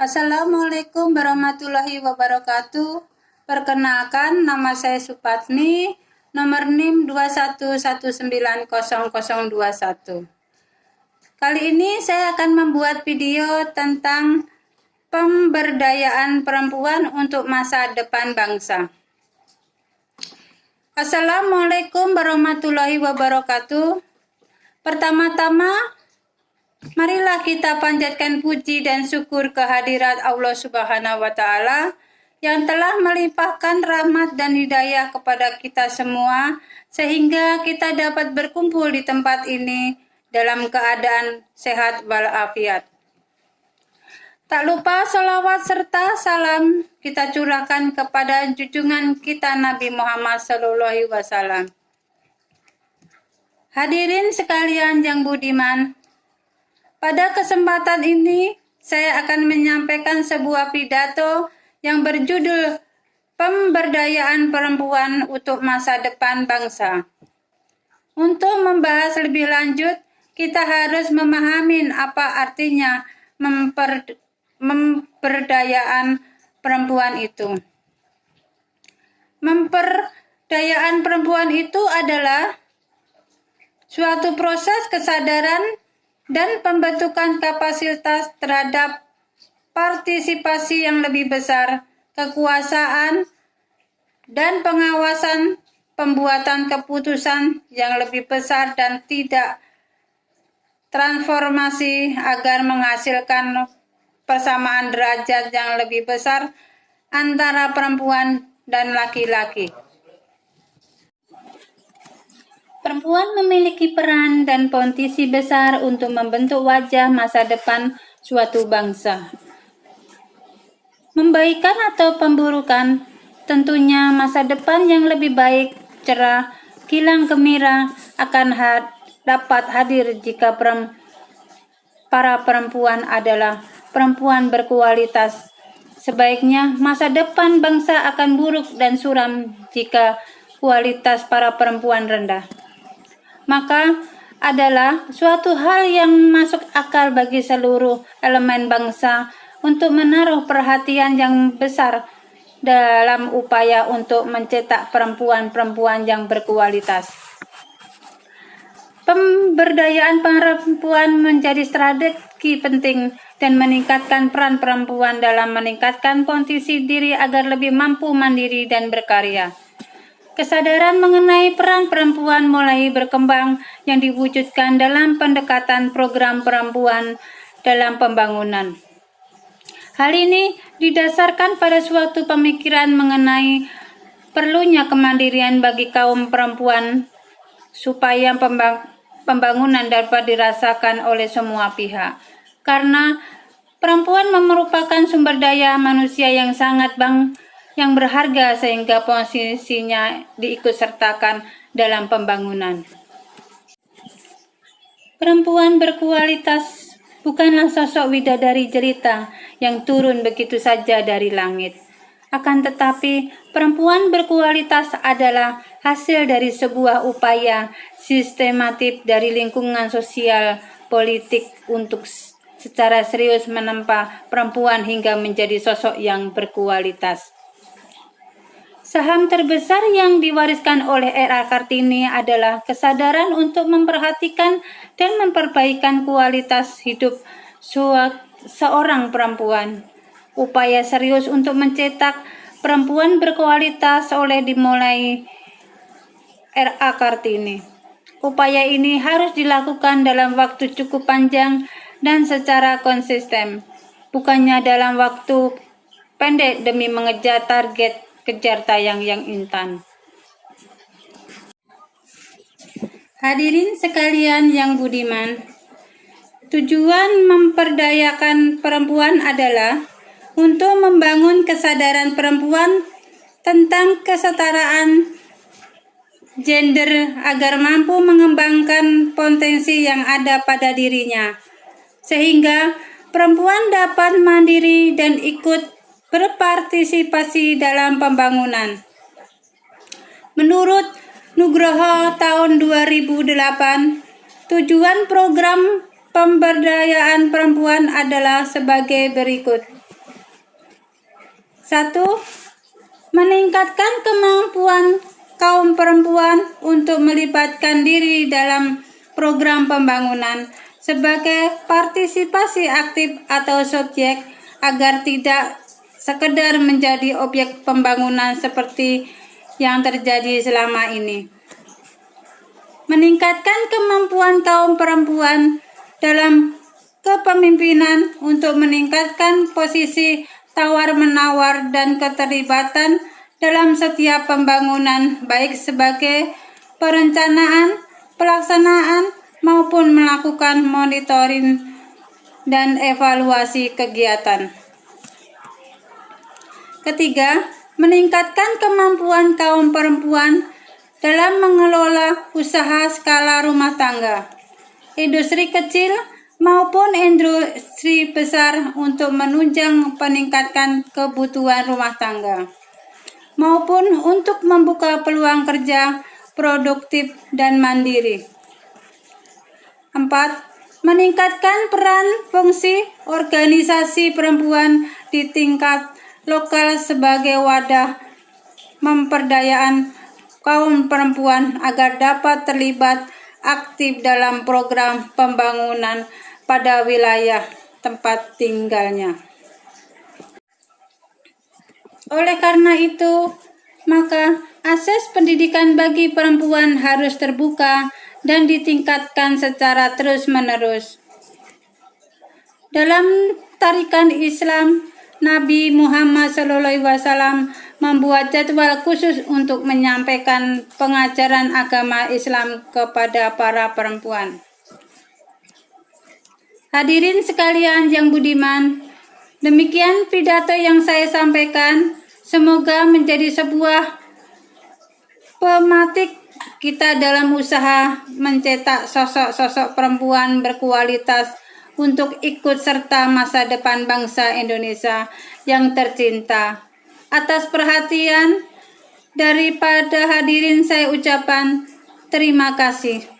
Assalamualaikum warahmatullahi wabarakatuh. Perkenalkan, nama saya Supatmi, nomor NIM 211900021. Kali ini saya akan membuat video tentang pemberdayaan perempuan untuk masa depan bangsa. Assalamualaikum warahmatullahi wabarakatuh. Pertama-tama, marilah kita panjatkan puji dan syukur kehadirat Allah Subhanahu wa Ta'ala yang telah melimpahkan rahmat dan hidayah kepada kita semua, sehingga kita dapat berkumpul di tempat ini dalam keadaan sehat walafiat. Tak lupa salawat serta salam kita curahkan kepada junjungan kita Nabi Muhammad SAW. Hadirin sekalian yang budiman, pada kesempatan ini saya akan menyampaikan sebuah pidato yang berjudul Pemberdayaan Perempuan untuk Masa Depan Bangsa. Untuk membahas lebih lanjut, kita harus memahami apa artinya pemberdayaan perempuan itu. Pemberdayaan perempuan itu adalah suatu proses kesadaran dan pembentukan kapasitas terhadap partisipasi yang lebih besar, kekuasaan, dan pengawasan pembuatan keputusan yang lebih besar dan tidak transformasi agar menghasilkan persamaan derajat yang lebih besar antara perempuan dan laki-laki. Perempuan memiliki peran dan posisi besar untuk membentuk wajah masa depan suatu bangsa. Membaikan atau pemburukan, tentunya masa depan yang lebih baik, cerah, kilang gembira akan dapat hadir jika para perempuan adalah perempuan berkualitas. Sebaiknya masa depan bangsa akan buruk dan suram jika kualitas para perempuan rendah. Maka adalah suatu hal yang masuk akal bagi seluruh elemen bangsa untuk menaruh perhatian yang besar dalam upaya untuk mencetak perempuan-perempuan yang berkualitas. Pemberdayaan perempuan menjadi strategi penting dan meningkatkan peran perempuan dalam meningkatkan kondisi diri agar lebih mampu mandiri dan berkarya. Kesadaran mengenai peran perempuan mulai berkembang yang diwujudkan dalam pendekatan program perempuan dalam pembangunan. Hal ini didasarkan pada suatu pemikiran mengenai perlunya kemandirian bagi kaum perempuan supaya pembangunan dapat dirasakan oleh semua pihak. Karena perempuan merupakan sumber daya manusia yang sangat yang berharga sehingga posisinya diikutsertakan dalam pembangunan. Perempuan berkualitas bukanlah sosok bidadari jelita yang turun begitu saja dari langit. Akan tetapi, perempuan berkualitas adalah hasil dari sebuah upaya sistematik dari lingkungan sosial politik untuk secara serius menempa perempuan hingga menjadi sosok yang berkualitas. Saham terbesar yang diwariskan oleh R.A. Kartini adalah kesadaran untuk memperhatikan dan memperbaikan kualitas hidup seorang perempuan. Upaya serius untuk mencetak perempuan berkualitas dimulai R.A. Kartini. Upaya ini harus dilakukan dalam waktu cukup panjang dan secara konsisten, bukannya dalam waktu pendek demi mengejar target kejar tayang yang instan. Hadirin sekalian yang budiman, tujuan memperdayakan perempuan adalah untuk membangun kesadaran perempuan tentang kesetaraan gender agar mampu mengembangkan potensi yang ada pada dirinya, sehingga perempuan dapat mandiri dan ikut berpartisipasi dalam pembangunan. Menurut Nugroho tahun 2008, tujuan program pemberdayaan perempuan adalah sebagai berikut. 1. Meningkatkan kemampuan kaum perempuan untuk melibatkan diri dalam program pembangunan sebagai partisipasi aktif atau subjek agar tidak sekedar menjadi objek pembangunan seperti yang terjadi selama ini. Meningkatkan kemampuan kaum perempuan dalam kepemimpinan untuk meningkatkan posisi tawar-menawar dan keterlibatan dalam setiap pembangunan, baik sebagai perencanaan, pelaksanaan, maupun melakukan monitoring dan evaluasi kegiatan. Ketiga, meningkatkan kemampuan kaum perempuan dalam mengelola usaha skala rumah tangga, industri kecil maupun industri besar untuk menunjang peningkatan kebutuhan rumah tangga, maupun untuk membuka peluang kerja produktif dan mandiri. 4. Meningkatkan peran fungsi organisasi perempuan di tingkat lokal sebagai wadah pemberdayaan kaum perempuan agar dapat terlibat aktif dalam program pembangunan pada wilayah tempat tinggalnya. Oleh karena itu, maka akses pendidikan bagi perempuan harus terbuka dan ditingkatkan secara terus-menerus. Dalam tarikan Islam, Nabi Muhammad SAW membuat jadwal khusus untuk menyampaikan pengajaran agama Islam kepada para perempuan. Hadirin sekalian yang budiman, demikian pidato yang saya sampaikan. Semoga menjadi sebuah pematik kita dalam usaha mencetak sosok-sosok perempuan berkualitas untuk ikut serta masa depan bangsa Indonesia yang tercinta. Atas perhatian daripada hadirin saya ucapkan terima kasih.